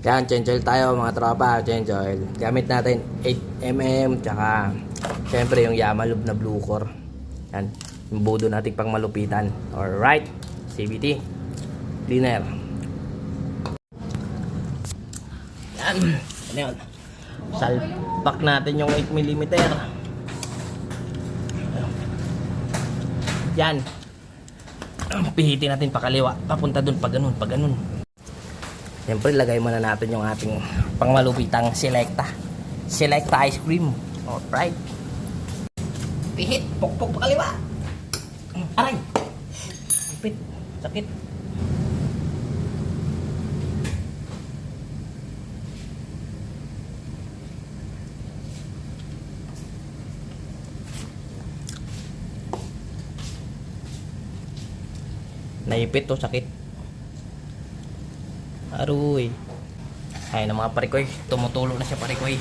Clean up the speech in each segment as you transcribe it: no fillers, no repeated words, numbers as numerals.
Yan, change oil tayo mga tropa, change oil. Gamit natin 8mm, tsaka syempre yung Yamalube na Blue Core. Yan, yung budo natin pang malupitan. Alright, CVT cleaner. Yan, ano yun? Salpak natin yung 8mm. Yan, pihitin natin pakaliwa, papunta dun, pag ganun. Siyempre, lagay muna natin yung ating pangmalupitang Selecta ice cream. Alright. Pihit. Pokpok pa kaliwa. Aray. Pipit. Sakit. Naipit to, sakit. Aruy. Ay na mga parikoy, tumutulo na siya parikoy.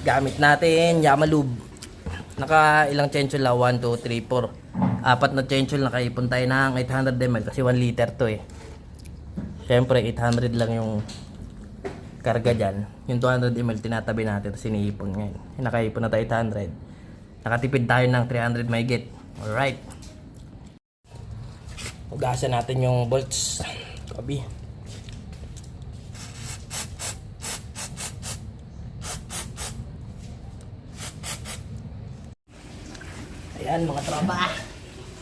Gamit natin Yamalube. Naka ilang chenchol la? 1, 2, 3, 4. Apat na chenchol, nakaipon tayo ng 800 ml kasi 1 liter to eh. Siyempre 800 lang yung karga dyan. Yung 200 ml tinatabi natin, tapos iniipon ngayon. Nakaipon na tayo 800. Nakatipid tayo ng 300 mahigit. Alright. Hugasan natin yung bolts. Kabi. Ayan mga tropa.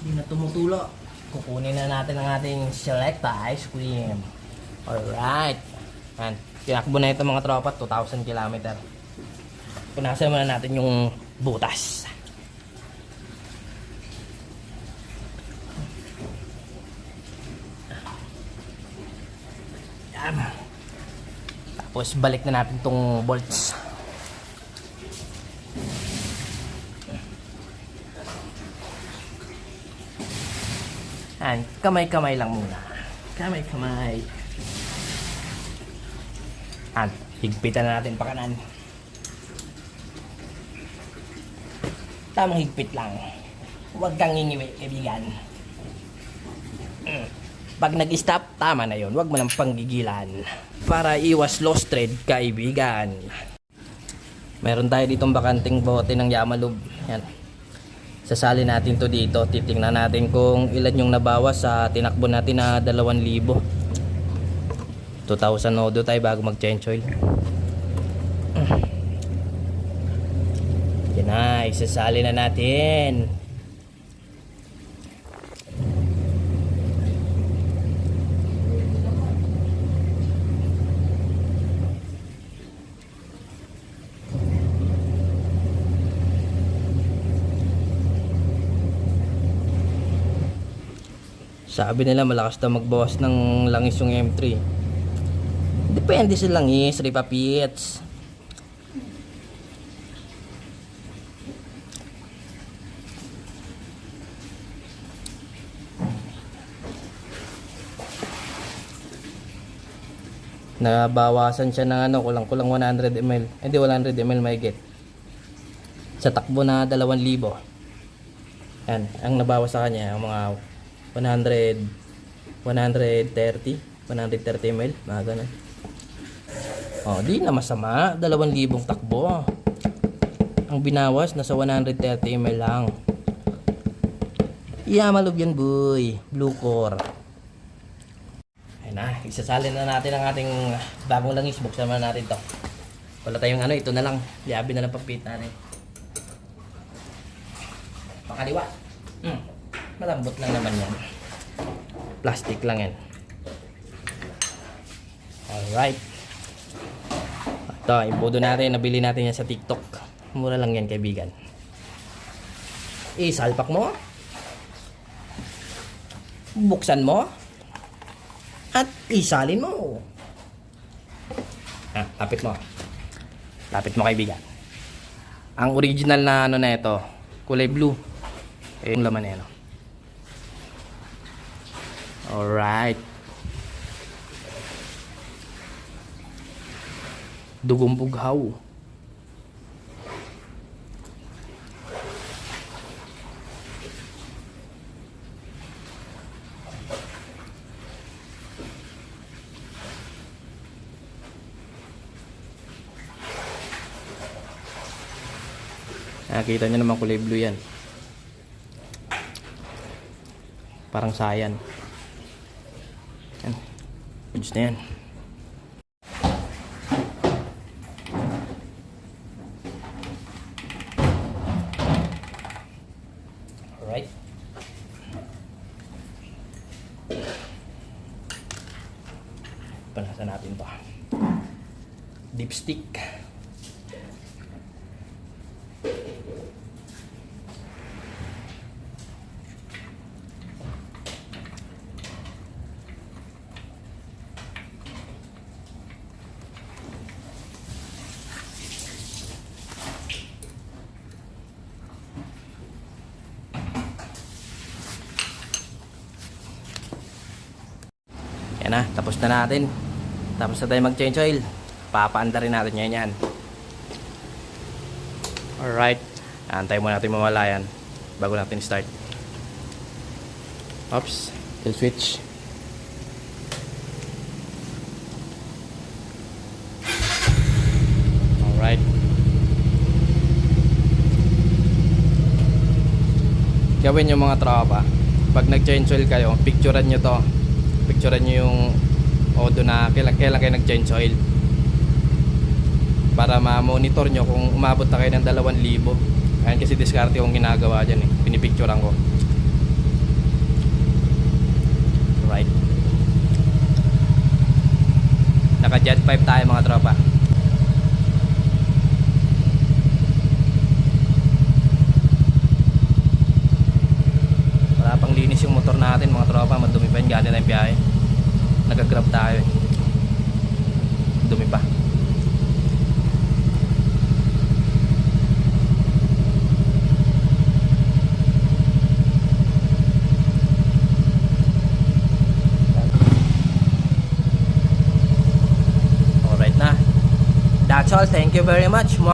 Hindi na tumutulo. Kukunin na natin ang ating Selecta ice cream. Alright. Ayan. Tinakbo na ito mga tropa. 2,000 km. Punasan muna natin yung butas. Tapos balik na natin tong bolts. Yan, kamay-kamay lang muna. Kamay-kamay. Yan, higpitan na natin pa kanan. Tamang higpit lang. Huwag kang ngingiwi, kaibigan. Pag nag-stop, tama na yon. Huwag mo nang panggigilan. Para iwas lost thread, kaibigan. Meron tayo ditong bakanting bote ng Yamalube. Yan. Sasali natin to dito. Titingnan natin kung ilan yung nabawas sa tinakbo natin na 2,000. 2,000 nodo tayo bago mag-change oil. Yan na, isasali na natin. Sabi nila malakas daw magbawas ng langis yung M3. Depende sa langis, Ripa Pits. Nabawasan siya ng kulang-kulang 100 ml. Hindi 100 ml mahigit. Sa takbo na 2,000. Yan, ang nabawas sa kanya ang mga 130 ml, mga ganun. Oh, di na masama, 2,000 takbo. Ang binawas nasa 130 ml lang. Yamalube yan, boy. Blue Core. Ayun na, isasali na natin ang ating bagong langis. Buksan na natin to. Wala tayong ito na lang. Liabi na lang pagpit natin. Pakaliwa. Malambot lang naman yan. Plastic lang yan. Alright. Ito, imbudo natin. Nabili natin yan sa TikTok. Mura lang yan, kaibigan. Isalpak mo. Buksan mo. At isalin mo. Lapit mo. Lapit mo, kaibigan. Ang original na na ito, kulay blue. Yung laman na yan. Alright. Dugong bughaw. Nakita nyo naman kulay blue yan. Parang sayan. Yan. Goods na yan. Alright. Panasan natin to. Dipstick. Yan na, tapos na natin. Tapos na tayo mag-change oil. Papaanda rin natin ngayon yan. Alright. Antay muna natin mawala yan bago natin start. Oops. Kill switch. Alright. Gawin yung mga tropa. Pag nag-change oil kayo, picturean nyo to. Picturean nyo yung odo na kailan kayo nag-change oil. Para ma-monitor nyo kung umabot na kayo ng 2,000. Ayan kasi diskarte yung ginagawa dyan eh. Pinipicturean ko. Right. Naka jet 5 tayo mga tropa. Wala pang linis yung motor natin mga tropa. Madumi pa yun. Galing tayong biyahe. Nag-grab tayo eh. Dumi pa. Alright na. That's all. Thank you very much.